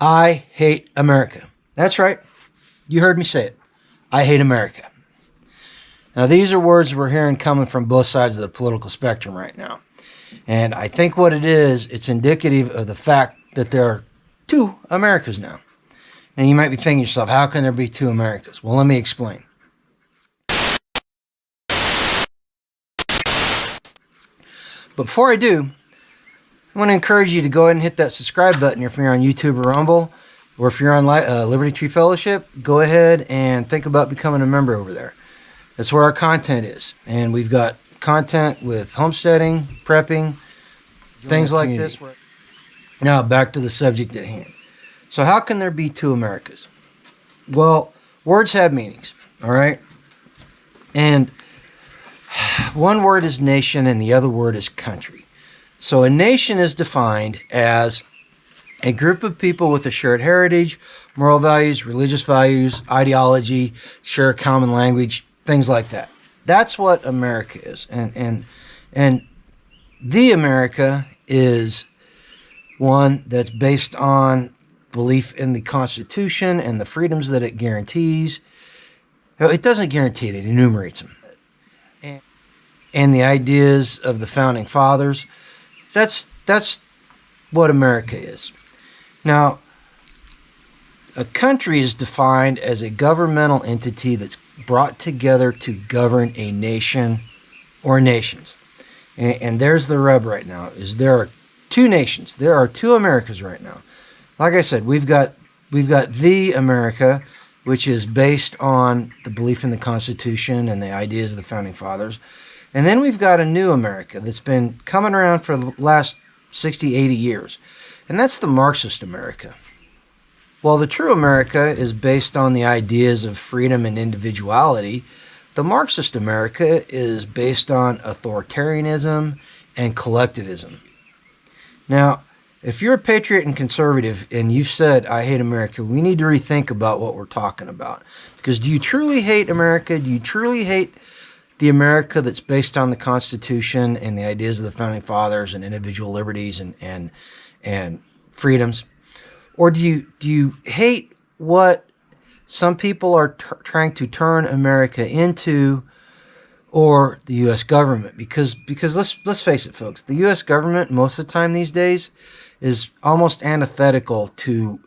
I hate America. That's right. You heard me say it. I hate America. Now, these are words we're hearing coming from both sides of the political spectrum right now. And I think what it is, it's indicative of the fact that there are two Americas now. And you might be thinking to yourself, how can there be two Americas? Well, let me explain. But before I do, I want to encourage you to go ahead and hit that subscribe button if you're on YouTube or Rumble, or if you're on Liberty Tree Fellowship, go ahead and think about becoming a member over there. That's where our content is. And we've got content with homesteading, prepping, things like this. Now, back to the subject at hand. So how can there be two Americas? Well, words have meanings, all right? And one word is nation and the other word is country. So a nation is defined as a group of people with a shared heritage, moral values, religious values, ideology, share a common language, things like that. That's what America is. And the America is one that's based on belief in the Constitution and the freedoms that it guarantees. It doesn't guarantee it, it enumerates them. And the ideas of the founding fathers. That's what America is. Now, a country is defined as a governmental entity that's brought together to govern a nation or nations. And there's the rub right now, is there are two nations. There are two Americas right now. Like I said, we've got the America, which is based on the belief in the Constitution and the ideas of the founding fathers. And then we've got a new America that's been coming around for the last 60, 80 years. And that's the Marxist America. While the true America is based on the ideas of freedom and individuality, the Marxist America is based on authoritarianism and collectivism. Now, if you're a patriot and conservative and you've said, I hate America, we need to rethink about what we're talking about. Because do you truly hate America? Do you truly hate the America that's based on the Constitution and the ideas of the founding fathers and individual liberties and freedoms? Or do you hate what some people are trying to turn America into, or the U.S. government? Because let's face it, folks, the U.S. government most of the time these days is almost antithetical to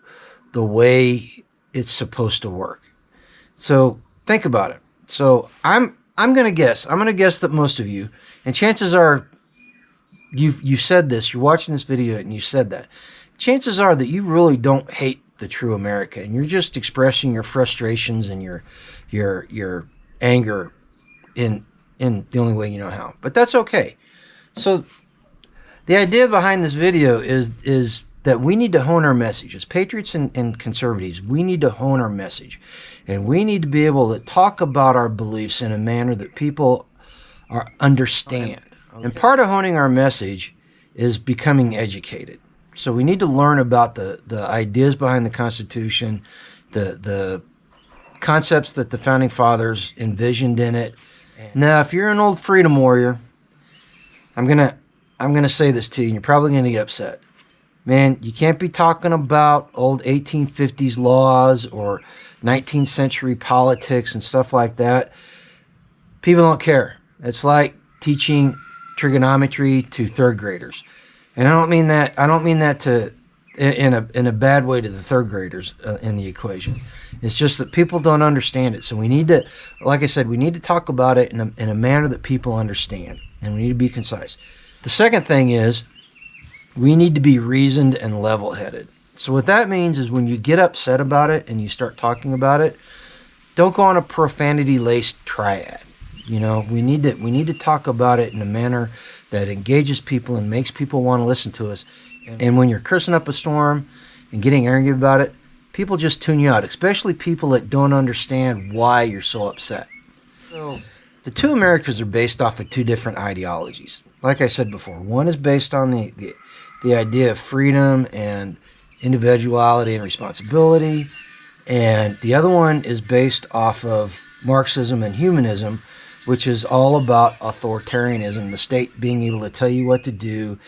the way it's supposed to work. So think about it. So I'm going to guess that most of you, and chances are you've said this, you're watching this video and you said that. Chances are that you really don't hate the true America, and you're just expressing your frustrations and your anger in the only way you know how. But that's okay. So the idea behind this video is that we need to hone our message. As patriots and conservatives, we need to hone our message. And we need to be able to talk about our beliefs in a manner that people understand. Okay. And part of honing our message is becoming educated. So we need to learn about the ideas behind the Constitution, the concepts that the founding fathers envisioned in it. Now, if you're an old freedom warrior, I'm gonna say this to you, and you're probably gonna get upset. Man, you can't be talking about old 1850s laws or 19th century politics and stuff like that. People don't care. It's like teaching trigonometry to third graders. And I don't mean that to in a bad way to the third graders in the equation. It's just that people don't understand it. So we need to, like I said, we need to talk about it in a manner that people understand, and we need to be concise. The second thing is we need to be reasoned and level-headed. So what that means is when you get upset about it and you start talking about it, don't go on a profanity-laced triad. You know, we need to talk about it in a manner that engages people and makes people want to listen to us. And when you're cursing up a storm and getting angry about it, people just tune you out, especially people that don't understand why you're so upset. So the two Americas are based off of two different ideologies. Like I said before, one is based on the idea of freedom and individuality and responsibility, and the other one is based off of Marxism and humanism, which is all about authoritarianism, the state being able to tell you what to do,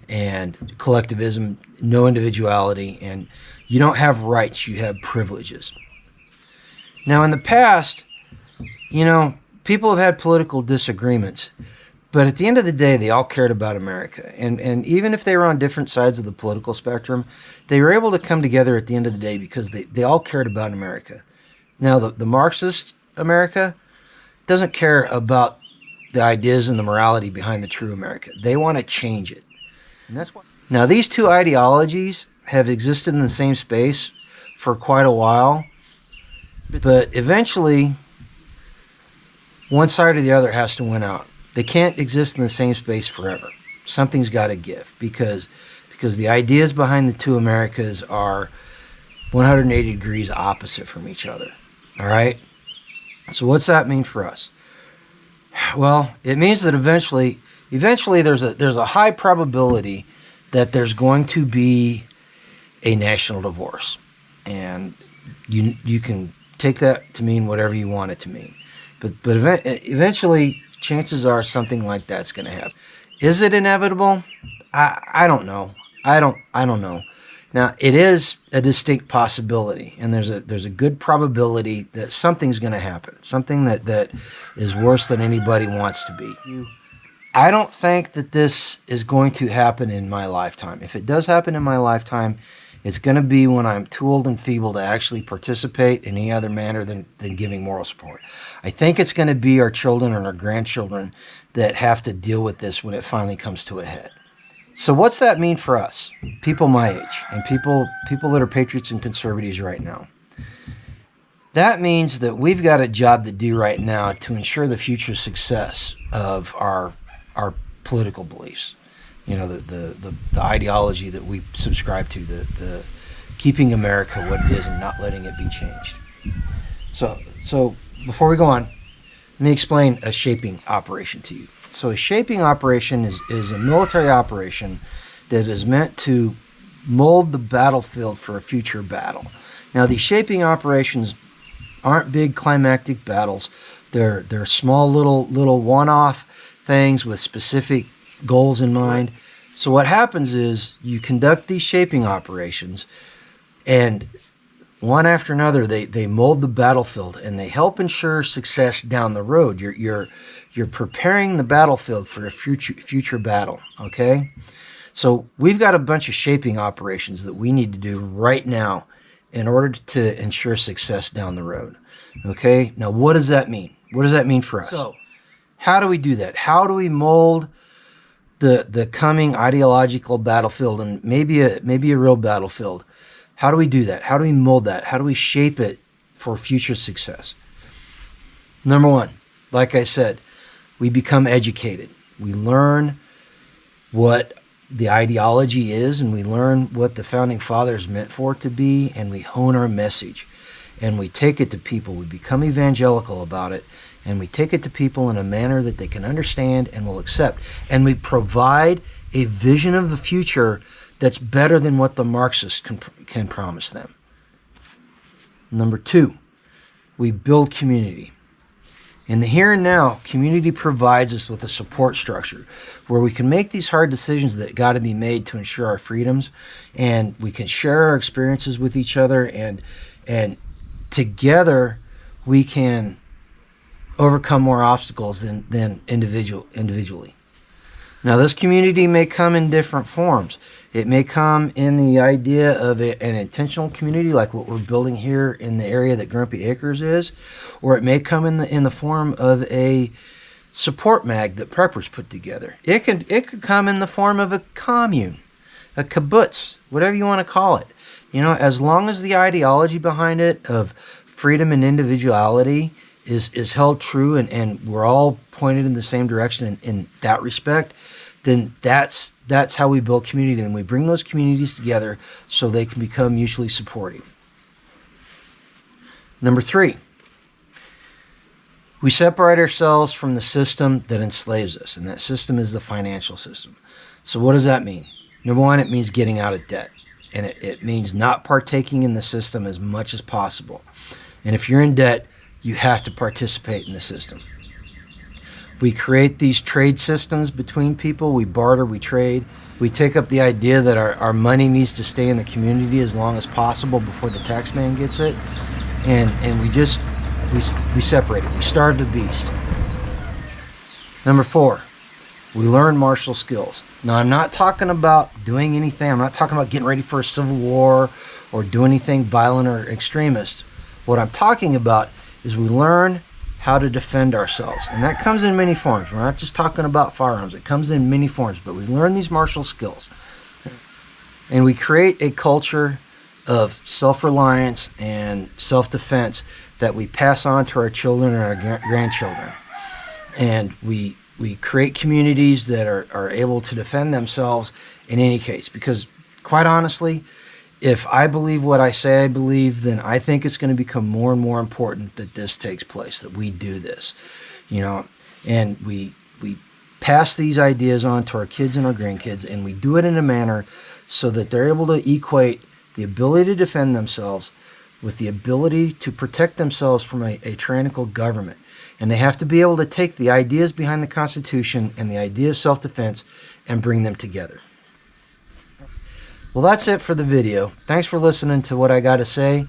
and collectivism, no individuality, and You don't have rights, you have privileges. Now, in the past, you know, people have had political disagreements, but at the end of the day, they all cared about America. And even if they were on different sides of the political spectrum, they were able to come together at the end of the day because they all cared about America. Now, the Marxist America doesn't care about the ideas and the morality behind the true America. They want to change it. And that's why. Now, these two ideologies have existed in the same space for quite a while, but eventually one side or the other has to win out. They can't exist in the same space forever. Something's got to give because the ideas behind the two Americas are 180 degrees opposite from each other. All right? So what's that mean for us? Well, it means that eventually there's a high probability that there's going to be a national divorce. And you can take that to mean whatever you want it to mean. But eventually, chances are something like that's going to happen. Is it inevitable? I don't know. I don't know. Now, it is a distinct possibility, and there's a good probability that something's going to happen, something that is worse than anybody wants to be. I don't think that this is going to happen in my lifetime. If it does happen in my lifetime, it's going to be when I'm too old and feeble to actually participate in any other manner than giving moral support. I think it's going to be our children and our grandchildren that have to deal with this when it finally comes to a head. So what's that mean for us, people my age, and people that are patriots and conservatives right now? That means that we've got a job to do right now to ensure the future success of our political beliefs. You know, the ideology that we subscribe to, the keeping America what it is and not letting it be changed. So before we go on, let me explain a shaping operation to you. So a shaping operation is a military operation that is meant to mold the battlefield for a future battle. Now, these shaping operations aren't big climactic battles. They're small little one-off things with specific goals in mind. So what happens is you conduct these shaping operations, and one after another they mold the battlefield, and they help ensure success down the road. You're preparing the battlefield for a future battle, okay? So we've got a bunch of shaping operations that we need to do right now in order to ensure success down the road, okay? Now, what does that mean? What does that mean for us? So how do we do that? How do we mold the coming ideological battlefield, and maybe a real battlefield? How do we do that? How do we mold that? How do we shape it for future success? Number one, like I said, we become educated. We learn what the ideology is, and we learn what the founding fathers meant for it to be, and we hone our message, and we take it to people. We become evangelical about it, and we take it to people in a manner that they can understand and will accept. And we provide a vision of the future that's better than what the Marxists can promise them. Number two, we build community. In the here and now, community provides us with a support structure where we can make these hard decisions that got to be made to ensure our freedoms, and we can share our experiences with each other, and together we can overcome more obstacles than individually. Now, this community may come in different forms. It may come in the idea of an intentional community, like what we're building here in the area that Grumpy Acres is, or it may come in the form of a support mag that preppers put together. It could come in the form of a commune, a kibbutz, whatever you want to call it. You know, as long as the ideology behind it of freedom and individuality is held true, and we're all pointed in the same direction in that respect, then that's how we build community, and we bring those communities together so they can become mutually supportive. Number three, we separate ourselves from the system that enslaves us, and that system is the financial system. So what does that mean? Number one, it means getting out of debt, and it means not partaking in the system as much as possible. And if you're in debt, you have to participate in the system. We create these trade systems between people. We barter, we trade. We take up the idea that our money needs to stay in the community as long as possible before the tax man gets it. And we separate it. We starve the beast. Number 4, we learn martial skills. Now, I'm not talking about doing anything. I'm not talking about getting ready for a civil war or doing anything violent or extremist. What I'm talking about is we learn how to defend ourselves. And that comes in many forms. We're not just talking about firearms. It comes in many forms. But we learn these martial skills. And we create a culture of self-reliance and self-defense that we pass on to our children and our grandchildren. And we create communities that are able to defend themselves in any case. Because quite honestly, if I believe what I say I believe, then I think it's going to become more and more important that this takes place, that we do this, and we pass these ideas on to our kids and our grandkids, and we do it in a manner so that they're able to equate the ability to defend themselves with the ability to protect themselves from a tyrannical government. And they have to be able to take the ideas behind the Constitution and the idea of self-defense and bring them together. Well, that's it for the video. Thanks for listening to what I got to say.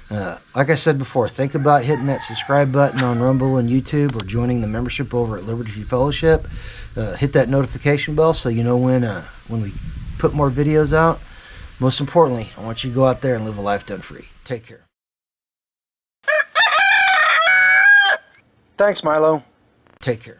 Like I said before, think about hitting that subscribe button on Rumble and YouTube, or joining the membership over at Liberty Tree Fellowship. Hit that notification bell so you know when we put more videos out. Most importantly, I want you to go out there and live a life done free. Take care. Thanks, Milo. Take care.